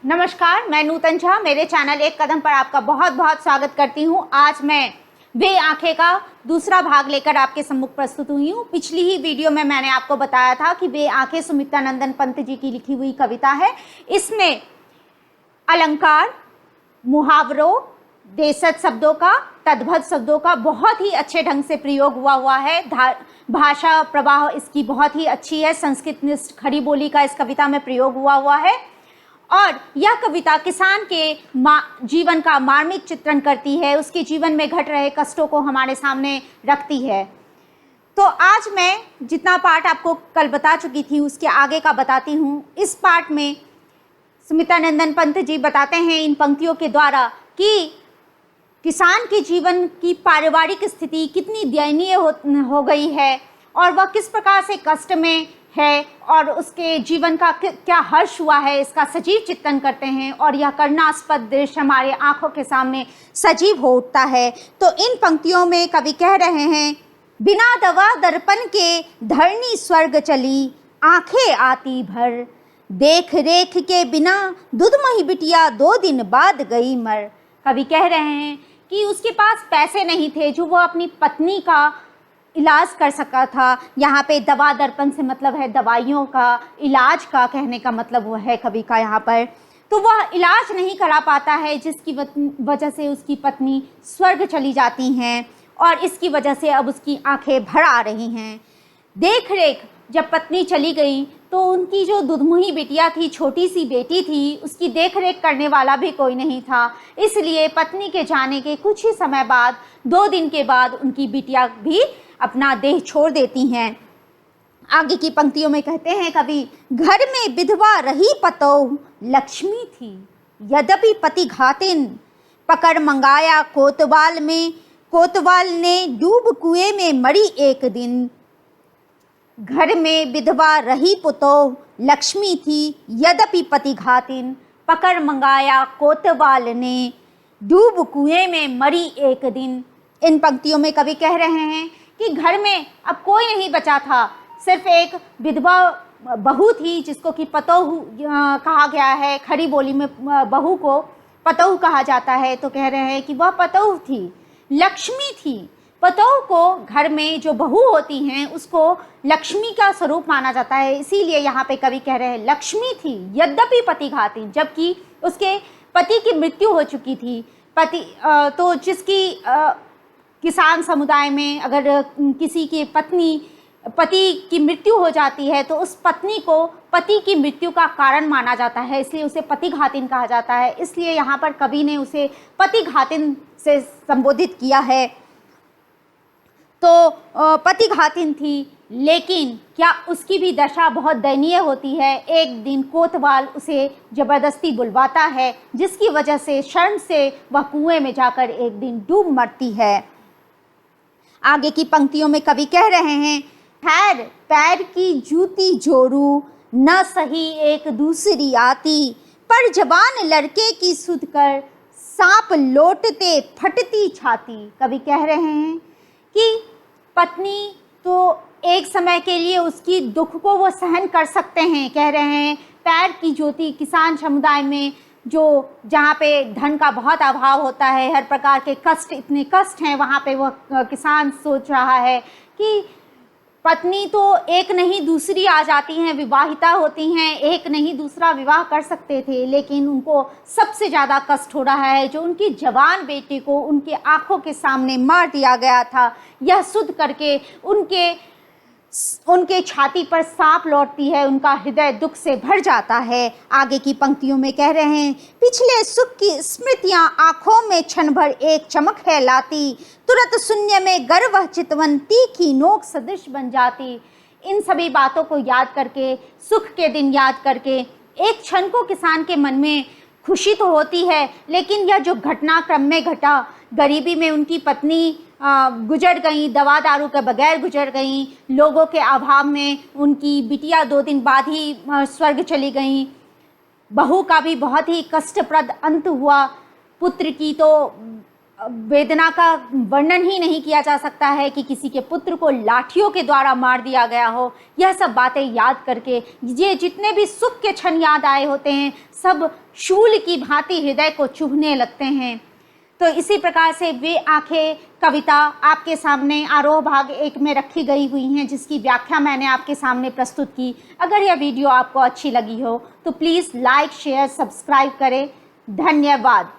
नमस्कार, मैं नूतन झा मेरे चैनल एक कदम पर आपका बहुत बहुत स्वागत करती हूं। आज मैं वे आंखें का दूसरा भाग लेकर आपके सम्मुख प्रस्तुत हुई हूं। पिछली ही वीडियो में मैंने आपको बताया था कि वे आंखें सुमित्रा नंदन पंत जी की लिखी हुई कविता है। इसमें अलंकार, मुहावरों, देशज शब्दों का, तद्भव शब्दों का बहुत ही अच्छे ढंग से प्रयोग हुआ है। भाषा प्रवाह इसकी बहुत ही अच्छी है। संस्कृत खड़ी बोली का इस कविता में प्रयोग हुआ है और यह कविता किसान के जीवन का मार्मिक चित्रण करती है, उसके जीवन में घट रहे कष्टों को हमारे सामने रखती है। तो आज मैं जितना पार्ट आपको कल बता चुकी थी उसके आगे का बताती हूँ। इस पार्ट में सुमित्रा नंदन पंत जी बताते हैं इन पंक्तियों के द्वारा कि किसान के जीवन की पारिवारिक स्थिति कितनी दयनीय हो गई है और वह किस प्रकार से कष्ट में है और उसके जीवन का क्या हर्ष हुआ है, इसका सजीव चित्रण करते हैं और यह करुणास्पद दृश्य हमारे आंखों के सामने सजीव हो उठता है। तो इन पंक्तियों में कवि कह रहे हैं, बिना दवा दर्पण के धरनी स्वर्ग चली, आंखें आती भर, देख रेख के बिना दूधमही बिटिया 2 दिन बाद गई मर। कवि कह रहे हैं कि उसके पास पैसे नहीं थे जो वो अपनी पत्नी का इलाज कर सका था। यहाँ पे दवा दर्पण से मतलब है दवाइयों का, इलाज का कहने का मतलब वो है कवि का यहाँ पर। तो वह इलाज नहीं करा पाता है जिसकी वजह से उसकी पत्नी स्वर्ग चली जाती हैं और इसकी वजह से अब उसकी आंखें भर आ रही हैं। देख रेख जब पत्नी चली गई तो उनकी जो दुधमुही बिटिया थी, छोटी सी बेटी थी, उसकी देख रेख करने वाला भी कोई नहीं था। इसलिए पत्नी के जाने के कुछ ही समय बाद, 2 दिन के बाद उनकी बिटिया भी अपना देह छोड़ देती हैं। आगे की पंक्तियों में कहते हैं कवि, घर में विधवा रही पतोह लक्ष्मी थी, यद्यपि पति घातिन, पकड़ मंगाया कोतवाल में, कोतवाल ने डूब कुएं में मरी एक दिन। घर में विधवा रही पुतोह लक्ष्मी थी, यद्यपि पति घातिन, पकड़ मंगाया कोतवाल ने, डूब कुएं में मरी एक दिन। इन पंक्तियों में कवि कह रहे हैं कि घर में अब कोई नहीं बचा था, सिर्फ एक विधवा बहू थी जिसको कि पतोह कहा गया है। खड़ी बोली में बहू को पतोह कहा जाता है। तो कह रहे हैं कि वह पतोह थी, लक्ष्मी थी। पतोह को घर में जो बहू होती हैं उसको लक्ष्मी का स्वरूप माना जाता है, इसीलिए यहाँ पे कवि कह रहे हैं लक्ष्मी थी यद्यपि पति घातिन, जबकि उसके पति की मृत्यु हो चुकी थी। तो जिसकी किसान समुदाय में अगर किसी की पति की मृत्यु हो जाती है तो उस पत्नी को पति की मृत्यु का कारण माना जाता है, इसलिए उसे पति घातिन कहा जाता है। इसलिए यहाँ पर कवि ने उसे पति घातिन से संबोधित किया है। तो पति घातिन थी, लेकिन क्या उसकी भी दशा बहुत दयनीय होती है। एक दिन कोतवाल उसे जबरदस्ती बुलवाता है जिसकी वजह से शर्म से वह कुएं में जाकर एक दिन डूब मरती है। आगे की पंक्तियों में कवि कह रहे हैं, खैर पैर की जूती जोरू, न सही एक दूसरी आती, पर जवान लड़के की सुध कर, सांप लोटते फटती छाती। कवि कह रहे हैं कि पत्नी तो एक समय के लिए उसकी दुख को वो सहन कर सकते हैं। कह रहे हैं पैर की ज्योति, किसान समुदाय में जहाँ पे धन का बहुत अभाव होता है, हर प्रकार के कष्ट, इतने कष्ट हैं, वहाँ पे वह किसान सोच रहा है कि पत्नी तो एक नहीं दूसरी आ जाती हैं, विवाहिता होती हैं, एक नहीं दूसरा विवाह कर सकते थे, लेकिन उनको सबसे ज़्यादा कष्ट हो रहा है जो उनकी जवान बेटी को उनके आंखों के सामने मार दिया गया था। यह सुध करके उनके छाती पर सांप लौटती है, उनका हृदय दुख से भर जाता है। आगे की पंक्तियों में कह रहे हैं, पिछले सुख की स्मृतियां आंखों में क्षण भर एक चमक है लाती, तुरंत शून्य में गर्व चितवन तीखी नोक सदृश बन जाती। इन सभी बातों को याद करके, सुख के दिन याद करके, एक क्षण को किसान के मन में खुशी तो होती है, लेकिन यह जो घटनाक्रम में घटा, गरीबी में उनकी पत्नी गुजर गई, दवा दारू के बगैर गुजर गई, लोगों के अभाव में उनकी बिटिया 2 दिन बाद ही स्वर्ग चली गई, बहू का भी बहुत ही कष्टप्रद अंत हुआ, पुत्र की तो वेदना का वर्णन ही नहीं किया जा सकता है कि किसी के पुत्र को लाठियों के द्वारा मार दिया गया हो। यह सब बातें याद करके ये जितने भी सुख के क्षण याद आए होते हैं सब शूल की भांति हृदय को चुभने लगते हैं। तो इसी प्रकार से वे आंखें कविता आपके सामने आरोह भाग 1 में रखी गई हुई हैं, जिसकी व्याख्या मैंने आपके सामने प्रस्तुत की। अगर यह वीडियो आपको अच्छी लगी हो तो प्लीज़ लाइक शेयर सब्सक्राइब करें। धन्यवाद।